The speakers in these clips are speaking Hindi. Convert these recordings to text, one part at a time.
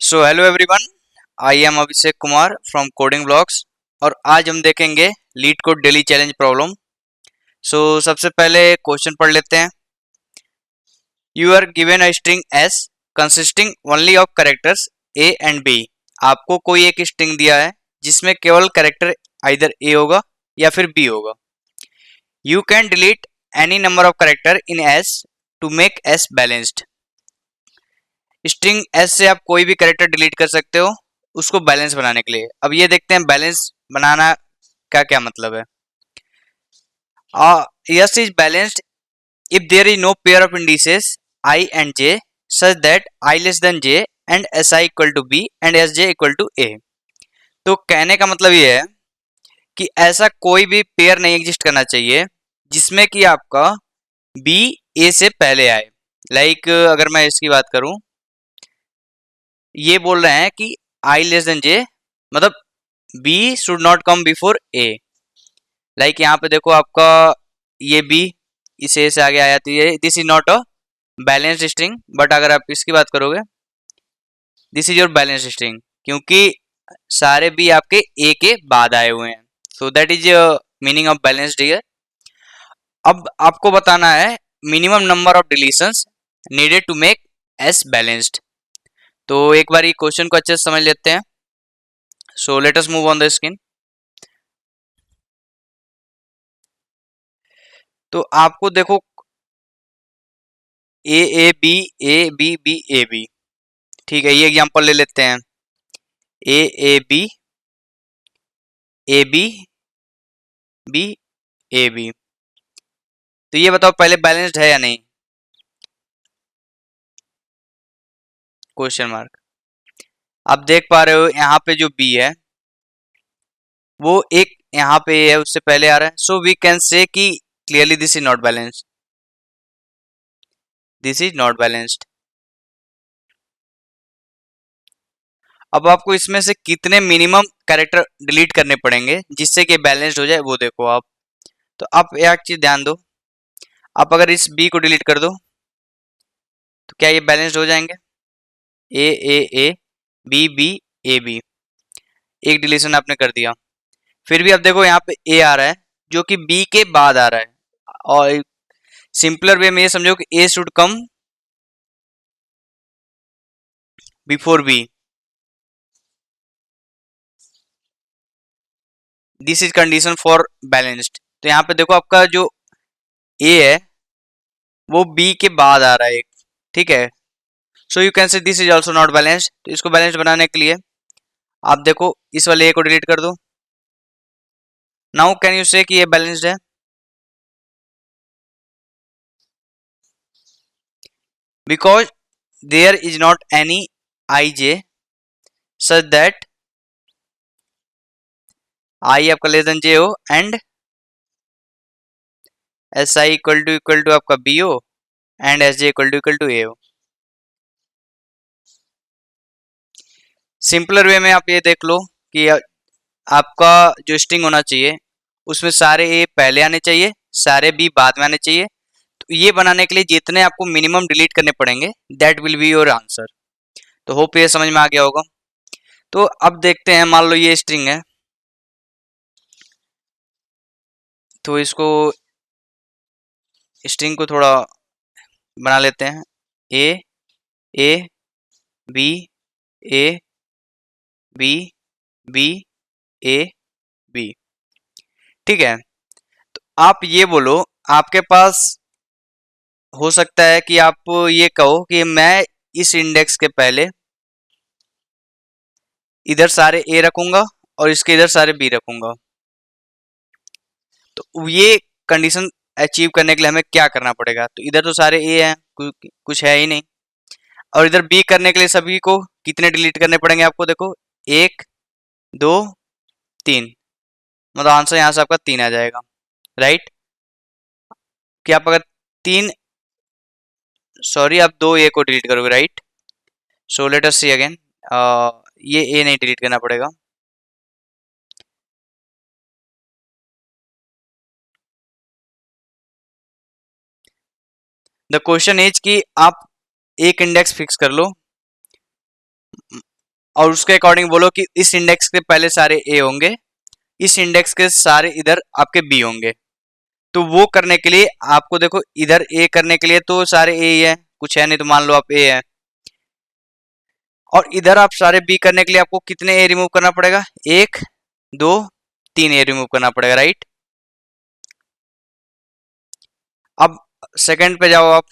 So hello everyone, I am Abhishek Kumar from Coding Blocks. और आज हम देखेंगे LeetCode daily challenge problem. सबसे पहले क्वेश्चन पढ़ लेते हैं। You are given a string S consisting only of characters A and B. आपको कोई एक स्ट्रिंग दिया है जिसमें केवल कैरेक्टर आइदर ए होगा या फिर बी होगा। You can delete any number of character in S to make S balanced. String S से आप कोई भी कैरेक्टर डिलीट कर सकते हो उसको बैलेंस बनाने के लिए। अब ये देखते हैं बैलेंस बनाना का क्या मतलब है। S is balanced if there is no pair of indices I and J such that I less than J and S I equal to B and S J equal to A. तो कहने का मतलब ये है कि ऐसा कोई भी पेयर नहीं एग्जिस्ट करना चाहिए जिसमें कि आपका बी ए से पहले आए। अगर मैं इसकी बात करूं, ये बोल रहे हैं कि आई लेस देन जे मतलब B should not come before A. यहाँ पे देखो आपका ये बी इस ए से आगे आया तो ये this is not a balanced string. But अगर आप इसकी बात करोगे this is your balanced string, क्योंकि सारे बी आपके ए के बाद आए हुए हैं। So that is meaning of balanced here. अब आपको बताना है minimum number of deletions needed to make S balanced. तो एक बार ये क्वेश्चन को अच्छे से समझ लेते हैं। So let us move on the screen. तो आपको देखो A B A B B A B, ठीक है। ये एग्जांपल ले लेते हैं A B A B B A B. तो ये बताओ पहले बैलेंस्ड है या नहीं, क्वेश्चन मार्क। आप देख पा रहे हो यहाँ पे जो बी है वो एक यहाँ पे है उससे पहले आ रहा है। सो वी कैन से कि clearly this is not balanced, this is not balanced. अब आपको इसमें से कितने मिनिमम कैरेक्टर डिलीट करने पड़ेंगे जिससे कि बैलेंस्ड हो जाए वो देखो आप। तो आप एक चीज ध्यान दो, आप अगर इस बी को डिलीट कर दो तो क्या ये बैलेंस्ड हो जाएंगे? A B B A B, एक डिलीशन आपने कर दिया। फिर भी अब देखो यहाँ पे ए आ रहा है जो कि बी के बाद आ रहा है। और सिंपलर वे में ये समझो कि A should come before B. This is condition for balanced. तो यहाँ पे देखो आपका जो ए है वो बी के बाद आ रहा है एक, ठीक है। So you can say this is also not balanced. तो इसको बैलेंस्ड बनाने के लिए आप देखो इस वाले ए को डिलीट कर दो। नाउ कैन यू से कि ये बैलेंस्ड है? Because there is not any I J such that I आपका लेस देन जे हो and S I equal to आपका बी हो and S J equal to A हो। सिंपलर वे में आप ये देख लो कि आपका जो स्ट्रिंग होना चाहिए उसमें सारे ए पहले आने चाहिए, सारे बी बाद में आने चाहिए। तो ये बनाने के लिए जितने आपको मिनिमम डिलीट करने पड़ेंगे that will be your answer. तो होप ये समझ में आ गया होगा। तो अब देखते हैं, मान लो ये स्ट्रिंग है तो इसको स्ट्रिंग को थोड़ा बना लेते हैं। A A B A B B A B, ठीक है। तो आप ये बोलो, आपके पास हो सकता है कि आप ये कहो कि मैं इस इंडेक्स के पहले इधर सारे ए रखूंगा और इसके इधर सारे बी रखूंगा। तो ये कंडीशन अचीव करने के लिए हमें क्या करना पड़ेगा? तो इधर तो सारे ए हैं, कुछ है ही नहीं। और इधर बी करने के लिए सभी को कितने डिलीट करने पड़ेंगे आपको? देखो एक दो तीन, मतलब आंसर यहाँ से आपका तीन आ जाएगा, राइट। कि आप अगर तीन, सॉरी आप दो ए को डिलीट करोगे, राइट। सो लेट अस सी अगेन, ये ए नहीं डिलीट करना पड़ेगा। द क्वेश्चन इज कि आप एक इंडेक्स फिक्स कर लो। और उसके अकॉर्डिंग बोलो कि इस इंडेक्स के पहले सारे ए होंगे, इस इंडेक्स के सारे इधर आपके बी होंगे। तो वो करने के लिए आपको देखो इधर ए करने के लिए तो सारे ए ही है, कुछ है नहीं, तो मान लो आप ए है, और इधर आप सारे बी करने के लिए आपको कितने ए रिमूव करना पड़ेगा, एक दो तीन ए रिमूव करना पड़ेगा, राइट। अब सेकंड पे जाओ आप,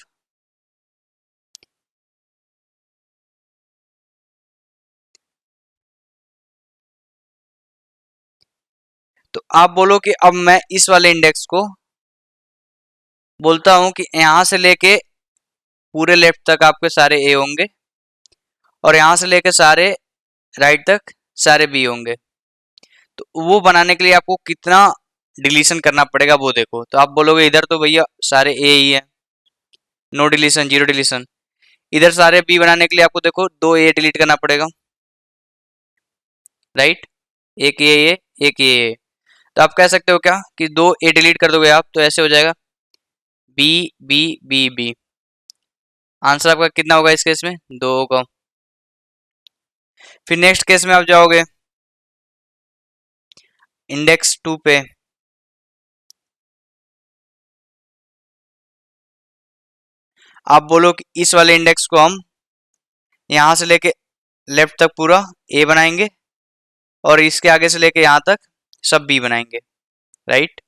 तो आप बोलो कि अब मैं इस वाले इंडेक्स को बोलता हूं कि यहां से लेके पूरे लेफ्ट तक आपके सारे ए होंगे, और यहां से लेके सारे राइट तक सारे बी होंगे। तो वो बनाने के लिए आपको कितना डिलीशन करना पड़ेगा वो देखो। तो आप बोलोगे इधर तो भैया सारे ए ही है, नो डिलीशन, जीरो डिलीशन। इधर सारे बी बनाने के लिए आपको देखो दो ए डिलीट करना पड़ेगा, राइट, एक ये एक ये। तो आप कह सकते हो क्या कि दो ए डिलीट कर दोगे आप, तो ऐसे हो जाएगा B B B B. Answer आपका कितना होगा इस केस में, दो होगा। फिर नेक्स्ट केस में आप जाओगे इंडेक्स 2 पे, आप बोलो कि इस वाले इंडेक्स को हम यहां से लेके लेफ्ट तक पूरा ए बनाएंगे, और इसके आगे से लेके यहां तक सब बी बनाएंगे, राइट।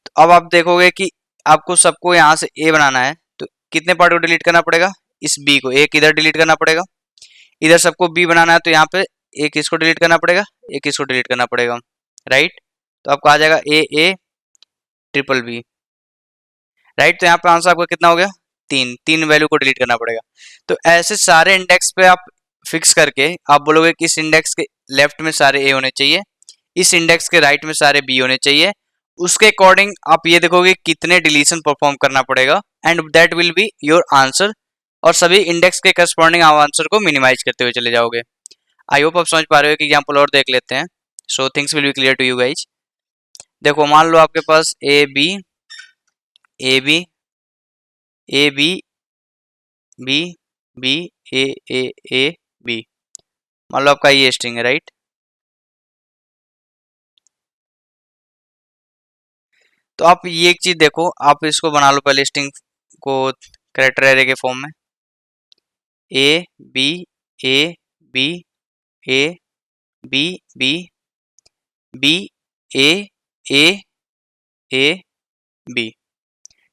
तो अब आप देखोगे कि आपको सबको यहां से ए बनाना है, तो कितने पार्ट को डिलीट करना पड़ेगा, इस बी को, एक इधर डिलीट करना पड़ेगा। इधर सबको बी बनाना है तो यहाँ पे एक इसको डिलीट करना पड़ेगा, एक इसको डिलीट करना पड़ेगा, राइट। तो आपको आ जाएगा ए ए ट्रिपल बी, राइट। तो यहाँ पे आंसर आपका कितना हो गया, तीन, तीन वैल्यू को डिलीट करना पड़ेगा। तो ऐसे सारे इंडेक्स पे आप फिक्स करके आप बोलोगे कि इस इंडेक्स के लेफ्ट में सारे ए होने चाहिए, इस इंडेक्स के राइट में सारे बी होने चाहिए। उसके अकॉर्डिंग आप ये देखोगे कितने डिलीशन परफॉर्म करना पड़ेगा, and that will be your answer. और सभी इंडेक्स के करस्पॉन्डिंग आप आंसर को मिनिमाइज करते हुए चले जाओगे। आई होप आप समझ पा रहे हो। कि एग्जाम्पल और देख लेते हैं, so things will be clear to you guys. देखो मान लो आपके पास A B A B A B B B A A A B, मान लो आपका ये स्ट्रिंग है, राइट। तो आप ये एक चीज देखो, आप इसको बना लो पहले स्ट्रिंग को कैरेक्टर एरे के फॉर्म में, A B A B A B B B A A A B,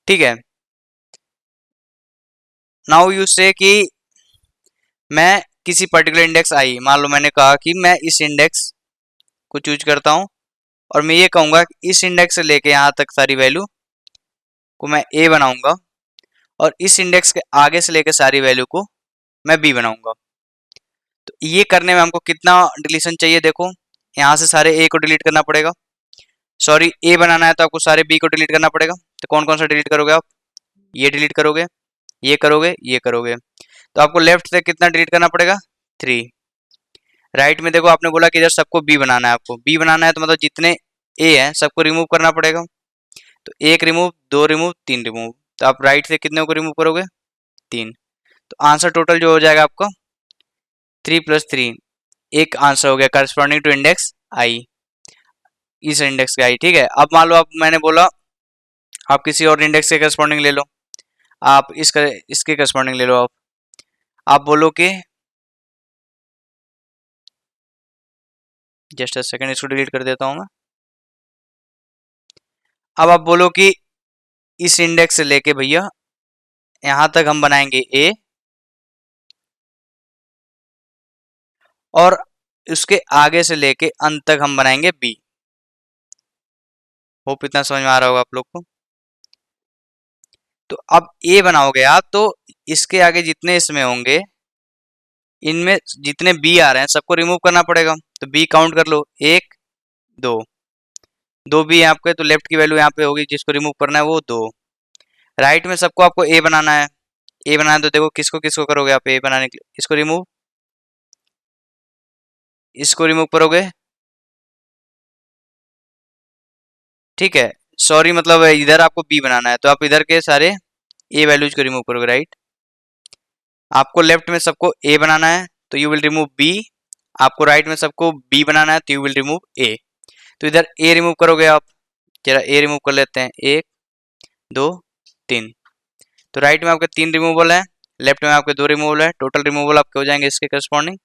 ठीक है। नाउ यू से कि मैं किसी पर्टिकुलर इंडेक्स आई, मान लो मैंने कहा कि मैं इस इंडेक्स को चूज करता हूं, और मैं ये कहूंगा कि इस इंडेक्स से लेके यहां तक सारी वैल्यू को मैं ए बनाऊंगा, और इस इंडेक्स के आगे से लेके सारी वैल्यू को मैं बी बनाऊंगा। तो ये करने में हमको कितना डिलीशन चाहिए, देखो यहाँ से सारे ए को डिलीट करना पड़ेगा, सॉरी ए बनाना है तो आपको सारे बी को डिलीट करना पड़ेगा। तो कौन कौन सा डिलीट करोगे आप, ये डिलीट करोगे, ये करोगे, ये करोगे। तो आपको लेफ्ट से कितना डिलीट करना पड़ेगा, 3। राइट में देखो आपने बोला कि इधर सबको बी बनाना है, आपको बी बनाना है तो मतलब जितने ए है सबको रिमूव करना पड़ेगा। तो एक रिमूव, दो रिमूव, तीन रिमूव। तो आप राइट से कितने को रिमूव करोगे, 3। तो आंसर टोटल जो हो जाएगा आपका 3 + 3, एक आंसर हो गया करस्पॉन्डिंग टू इंडेक्स आई, इस इंडेक्स का आई, ठीक है। अब मान लो आप, मैंने बोला आप किसी और इंडेक्स के करस्पॉन्डिंग ले लो, आप इसके करस्पॉन्डिंग ले लो। आप बोलो कि जस्ट अ सेकंड, इसको डिलीट कर देता हूं मैं। अब आप बोलो कि इस इंडेक्स से लेके भैया यहां तक हम बनाएंगे ए, और उसके आगे से लेके अंत तक हम बनाएंगे बी। होप इतना समझ में आ रहा होगा आप लोग को। तो अब ए बनाओगे आप, तो इसके आगे जितने इसमें होंगे, इनमें जितने बी आ रहे हैं सबको रिमूव करना पड़ेगा। तो बी काउंट कर लो, एक दो, दो बी यहाँ पे, तो लेफ्ट की वैल्यू यहाँ पे होगी, जिसको रिमूव करना है वो दो। राइट में सबको आपको ए बनाना है, ए बनाना है तो देखो किसको किसको करोगे आप ए बनाने के लिए, इसको रिमूव, इसको रिमूव करोगे, ठीक है। सॉरी मतलब इधर आपको बी बनाना है तो आप इधर के सारे ए वैल्यूज को रिमूव करोगे, राइट। आपको लेफ्ट में सबको ए बनाना है तो यू विल रिमूव बी, आपको राइट में सबको बी बनाना है तो यू विल रिमूव ए। तो इधर ए रिमूव करोगे आप, जरा ए रिमूव कर लेते हैं, 1 2 3। तो राइट में आपके 3 रिमूवल है, लेफ्ट में आपके 2 रिमूवल है, टोटल रिमूवल आपके हो जाएंगे इसके करस्पॉन्डिंग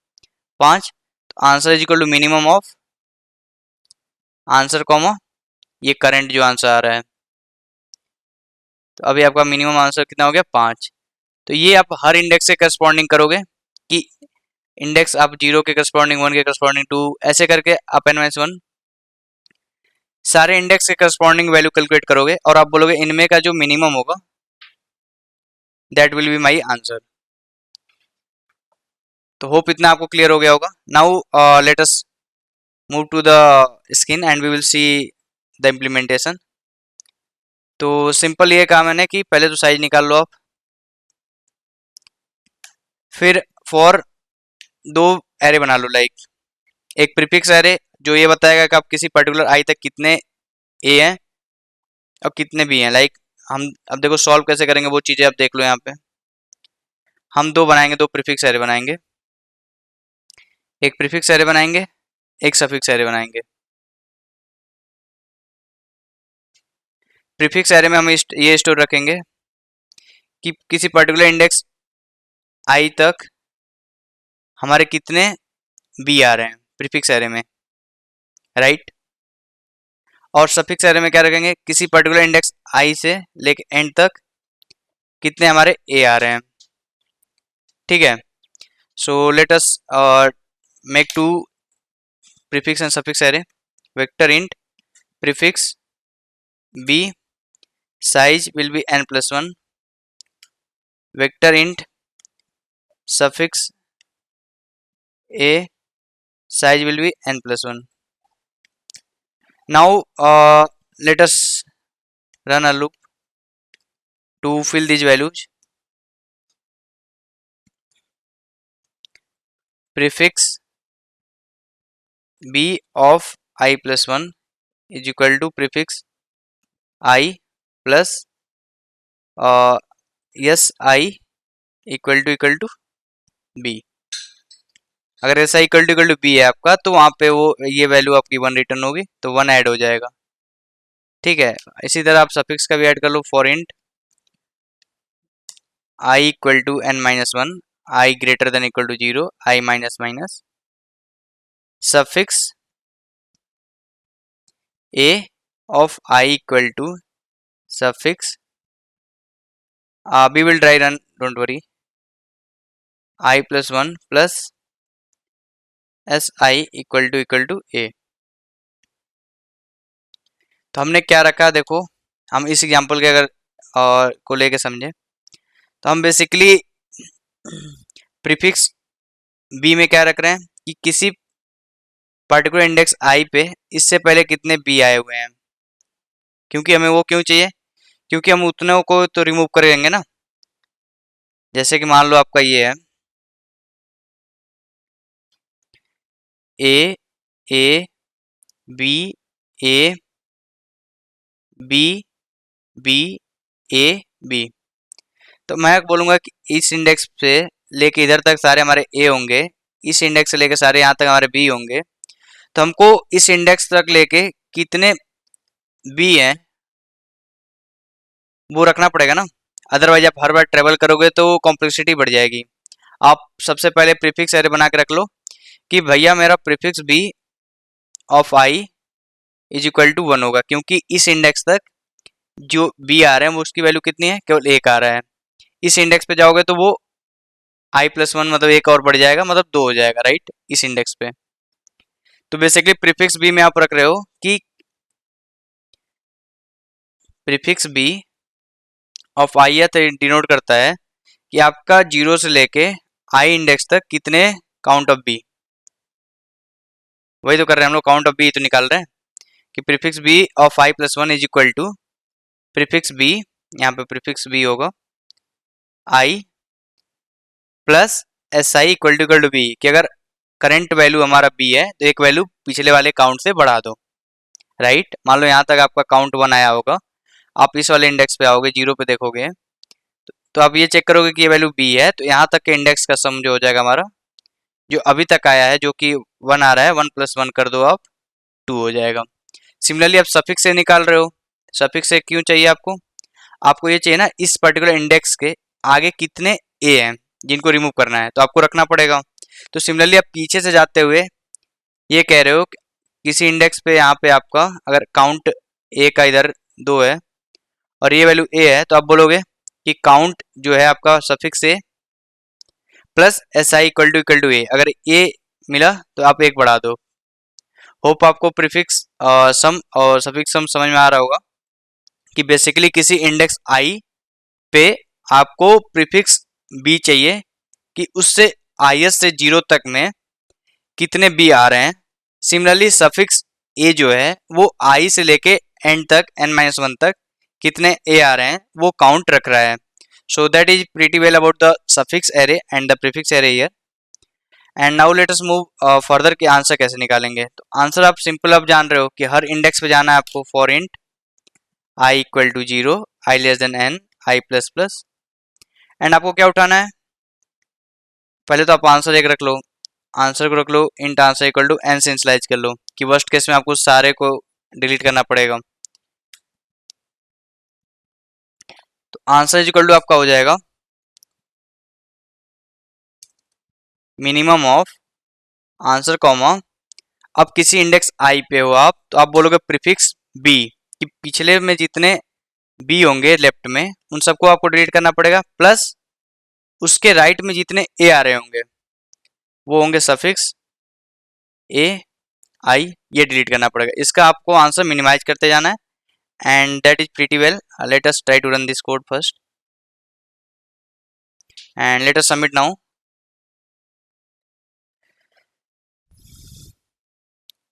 5। तो answer is equal to minimum of answer comma ये करंट जो आंसर आ रहा है। तो अभी आपका मिनिमम आंसर कितना हो गया 5। तो ये आप हर इंडेक्स से करस्पॉन्डिंग करोगे कि इंडेक्स आप 0 के करस्पॉन्डिंग, 1 के करस्पॉन्डिंग 2, ऐसे करके अप एन माइनस 1 सारे इंडेक्स के करस्पॉन्डिंग वैल्यू कैलकुलेट करोगे और आप बोलोगे इनमें का जो मिनिमम होगा that will be my answer. तो होप इतना आपको क्लियर हो गया होगा। Now let us move to the screen and we will see the implementation. तो सिंपल ये काम है ना कि पहले तो साइज निकाल लो आप, फिर फॉर 2 एरे बना लो, लाइक एक प्रीफिक्स एरे जो ये बताएगा कि आप किसी पर्टिकुलर आई तक कितने ए हैं और कितने बी हैं। लाइक हम अब देखो सॉल्व कैसे करेंगे वो चीज़ें आप देख लो। यहाँ पे हम 2 बनाएंगे, 2 प्रीफिक्स एरे बनाएंगे, एक प्रीफिक्स एरे बनाएंगे, एक सफिक्स एरे बनाएंगे। प्रीफिक्स एरे में हम ये स्टोर रखेंगे कि किसी पर्टिकुलर इंडेक्स आई तक हमारे कितने बी आ रहे हैं प्रीफिक्स एरे में, राइट। और सफिक्स एरे में क्या रखेंगे, किसी पर्टिकुलर इंडेक्स आई से लेके एंड तक कितने हमारे ए आ रहे हैं, ठीक है। सो let us make 2 prefix and suffix array, vector int prefix b size will be n plus 1, vector int suffix a size will be n plus 1. Now let us run a loop to fill these values. Prefix b of I plus 1 is equal to prefix I plus yes I equal to b। अगर ऐसा इक्वल टू बी है आपका तो वहाँ पे वो ये वैल्यू आपकी 1 रिटर्न होगी, तो 1 ऐड हो जाएगा, ठीक है। इसी तरह आप सफिक्स का भी ऐड कर लो, for int I equal to n minus 1, I greater than equal to 0, I minus minus, suffix a of I equal to suffix we will try run, don't worry, I plus 1 plus si equal to a। तो हमने क्या रखा, देखो हम इस एग्जांपल के अगर को लेके समझे तो हम बेसिकली प्रीफिक्स b में क्या रख रहे हैं कि किसी पर्टिकुलर इंडेक्स i पे इससे पहले कितने b आए हुए हैं, क्योंकि हमें वो क्यों चाहिए, क्योंकि हम उतने को तो रिमूव करेंगे ना। जैसे कि मान लो आपका ये है A A B A B B A B, तो मैं बोलूँगा कि इस इंडेक्स से लेके इधर तक सारे हमारे ए होंगे, इस इंडेक्स से लेके सारे यहाँ तक हमारे बी होंगे। तो हमको इस इंडेक्स तक लेके कितने बी हैं वो रखना पड़ेगा ना, अदरवाइज आप हर बार ट्रेवल करोगे तो कॉम्प्लेक्सिटी बढ़ जाएगी। आप सबसे पहले प्रीफिक्स एरे बना के रख लो कि भैया मेरा prefix B of I is equal to 1 होगा, क्योंकि इस इंडेक्स तक जो बी आ रहे हैं वो उसकी वैल्यू कितनी है, केवल 1 आ रहा है। इस इंडेक्स पे जाओगे तो वो आई प्लस 1 मतलब 1 और बढ़ जाएगा, मतलब 2 हो जाएगा, राइट, इस इंडेक्स पे। तो बेसिकली प्रीफिक्स बी में आप रख रहे हो कि प्रीफिक्स बी ऑफ आई है तो डिनोट करता है कि आपका 0 से लेके आई इंडेक्स तक कितने काउंट ऑफ बी, वही तो कर रहे हैं हम लोग, काउंट ऑफ बी तो निकाल रहे हैं कि prefix B of I plus 1 is equal to prefix B, यहाँ पे प्रीफिक्स बी होगा I plus S I equal to B, कि अगर करंट वैल्यू हमारा बी है तो एक वैल्यू पिछले वाले काउंट से बढ़ा दो, राइट। मान लो यहाँ तक आपका काउंट 1 आया होगा, आप इस वाले इंडेक्स पे आओगे 0 पे देखोगे तो आप ये चेक करोगे कि ये वैल्यू बी है, तो यहाँ तक के इंडेक्स का सम जो हो जाएगा हमारा जो अभी तक आया है जो कि 1 आ रहा है, 1+1 कर दो आप, 2 हो जाएगा। सिमिलरली आप सफिक्स से निकाल रहे हो, सफिक्स से क्यों चाहिए आपको? आपको ये चाहिए ना इस पर्टिकुलर इंडेक्स के आगे कितने ए हैं जिनको रिमूव करना है, तो आपको रखना पड़ेगा। तो सिमिलरली आप पीछे से जाते हुए ये कह रहे हो कि किसी इंडेक्स पे यहाँ पे आपका अगर काउंट ए का इधर 2 है और ये वैल्यू ए है, तो आप बोलोगे कि काउंट जो है आपका suffix A plus S I equal to A. अगर ए मिला तो आप एक बढ़ा दो। होप आपको प्रीफिक्स सम और सफिक्स सम समझ में आ रहा होगा कि बेसिकली किसी इंडेक्स आई पे आपको प्रीफिक्स बी चाहिए कि उससे आई से 0 तक में कितने बी आ रहे हैं। सिमिलरली सफिक्स ए जो है वो आई से लेके एंड तक n-1 तक कितने ए आ रहे हैं वो काउंट रख रहा है। सो that is pretty well about the suffix array and the prefix array here. And now let us move further कि आंसर कैसे निकालेंगे। तो आंसर आप सिंपल आप जान रहे हो कि हर इंडेक्स पे जाना है आपको for int I equal to 0, I less than N, I plus plus. And आपको क्या उठाना है, पहले तो आप आंसर एक रख लो, आंसर को रख लो int answer equal to N से इनिशियलाइज कर लो कि वर्स्ट केस में आपको सारे को डिलीट करना पड़ेगा। तो आंसर इक्वल टू आपका हो जाएगा मिनिमम ऑफ आंसर कॉमा, अब किसी इंडेक्स आई पे हो आप तो आप बोलोगे प्रीफिक्स बी कि पिछले में जितने बी होंगे लेफ्ट में उन सबको आपको डिलीट करना पड़ेगा, प्लस उसके राइट में जितने ए आ रहे होंगे वो होंगे सफिक्स ए आई, ये डिलीट करना पड़ेगा। इसका आपको आंसर मिनिमाइज करते जाना है and that is pretty well. Let us try to run this code first and let us submit now.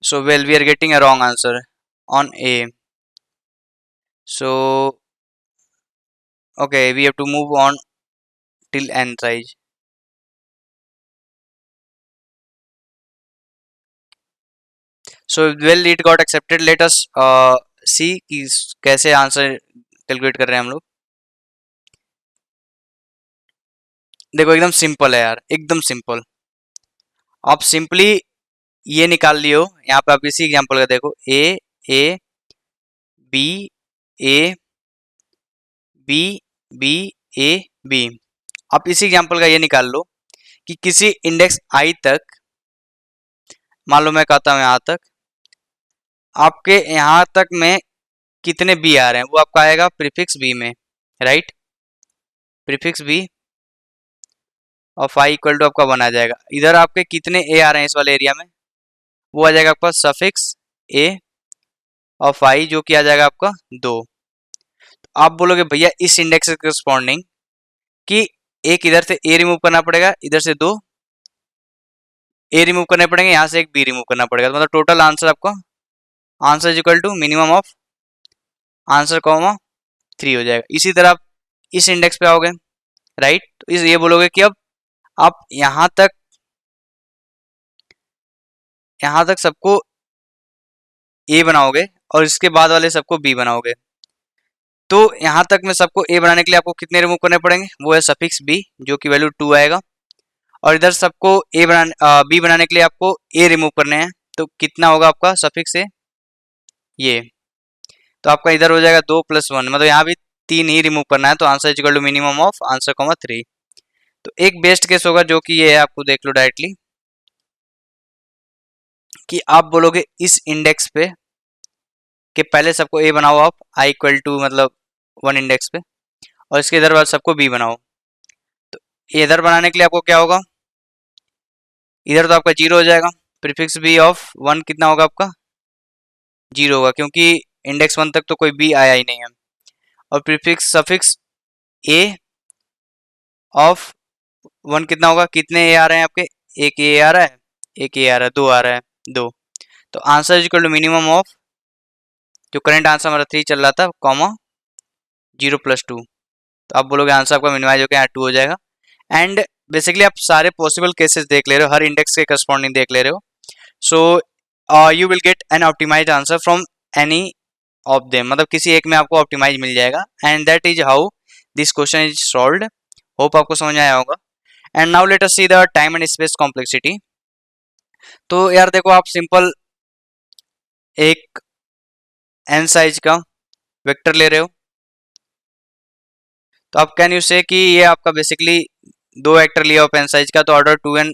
So well, we are getting a wrong answer on A. So okay, we have to move on till n size. So well, it got accepted. Let us see कि कैसे आंसर कैलकुलेट कर रहे हैं हम लोग। देखो एकदम सिंपल है यार, एकदम सिंपल। आप सिंपली ये निकाल लियो, यहाँ पे आप इसी एग्जांपल का देखो A B A B B A B. आप इसी एग्जांपल का ये निकाल लो कि किसी इंडेक्स आई तक, मान लो मैं कहता हूँ यहाँ तक, आपके यहाँ तक में कितने बी आ रहे हैं वो आपका आएगा प्रीफिक्स बी में, right. Prefix B of I equal to आपका 1 आ जाएगा। इधर आपके कितने ए आ रहे हैं इस वाले एरिया में, वो आ जाएगा आपका सफिक्स ए ऑफ आई जो कि आ जाएगा आपका 2। तो आप बोलोगे भैया इस इंडेक्स के करस्पॉन्डिंग कि एक इधर से ए रिमूव करना पड़ेगा, इधर से 2 ए रिमूव करने पड़ेंगे, यहाँ से एक बी रिमूव करना पड़ेगा। तो मतलब टोटल आंसर आपका answer is equal to minimum of answer comma 3 हो जाएगा। इसी तरह आप इस इंडेक्स पे आओगे, राइट। तो इस ये बोलोगे कि अब आप यहाँ तक सबको ए बनाओगे और इसके बाद वाले सबको बी बनाओगे। तो यहाँ तक में सबको ए बनाने के लिए आपको कितने रिमूव करने पड़ेंगे, वो है सफिक्स बी जो कि वैल्यू 2 आएगा। और इधर सबको बी बनाने के लिए आपको ए रिमूव करने हैं, तो कितना होगा आपका सफिक्स ए, ये। तो आपका इधर हो जाएगा 2 + 1, मतलब यहाँ भी 3 ही रिमूव करना है। तो answer is equal to minimum of answer comma 3। तो एक बेस्ट केस होगा जो कि ये है, आपको देख लो डायरेक्टली कि आप बोलोगे इस इंडेक्स पे कि पहले सबको ए बनाओ आप आई इक्वल टू मतलब 1 इंडेक्स पे, और इसके इधर बाद सबको बी बनाओ। तो इधर बनाने के लिए आपको क्या होगा, इधर तो आपका 0 हो जाएगा, प्रीफिक्स बी ऑफ 1 कितना होगा आपका 0 होगा क्योंकि इंडेक्स 1 तक तो कोई बी आया ही नहीं है। और प्रीफिक्स सफिक्स ए ऑफ 1 कितना होगा, कितने ए आ रहे हैं आपके, एक ए आ रहा है, एक ए आ रहा है, 2 आ रहा है, 2। तो answer is equal to minimum of जो करंट आंसर हमारा 3 चल रहा था कॉमा 0 + 2। तो आप बोलोगे आंसर आपका मिनिमाइज होकर यहाँ 2 हो जाएगा। एंड बेसिकली आप सारे पॉसिबल केसेस देख ले रहे हो, हर इंडेक्स के करस्पॉन्डिंग देख ले रहे हो। So you will get an optimize answer from any of them, मतलब किसी एक में आपको ऑप्टिमाइज मिल जाएगा। And that is how this question is solved. Hope आपको समझ आया होगा। And now let us see the time and space complexity. तो यार देखो, आप सिंपल एक n साइज का वेक्टर ले रहे हो, तो आप कैन यू से कि ये आपका बेसिकली दो वेक्टर लिया हो पेन साइज का, तो ऑर्डर 2n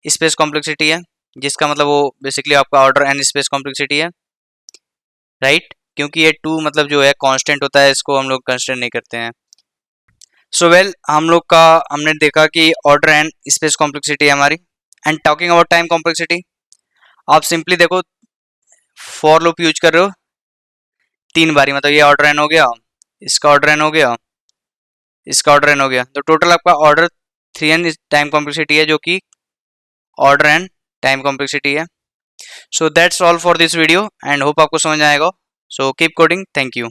स्पेस कॉम्प्लेक्सिटी है, जिसका मतलब वो बेसिकली आपका ऑर्डर n स्पेस कॉम्प्लेक्सिटी है, राइट। क्योंकि ये 2 मतलब जो है कांस्टेंट होता है, इसको हम लोग कंसिडर नहीं करते हैं। सो वेल, हम लोग का हमने देखा कि ऑर्डर n स्पेस कॉम्प्लेक्सिटी है हमारी। And talking about time complexity, आप सिंपली देखो, फॉर लूप यूज कर रहे हो 3 बारी, मतलब ये ऑर्डर n हो गया, इसका ऑर्डर n हो गया, इसका ऑर्डर n हो गया, तो टोटल आपका ऑर्डर 3n टाइम कॉम्प्लेक्सिटी है, जो कि ऑर्डर n टाइम कॉम्प्लेक्सिटी है। So that's all for this video and hope आपको समझ आएगा। So keep coding, thank you.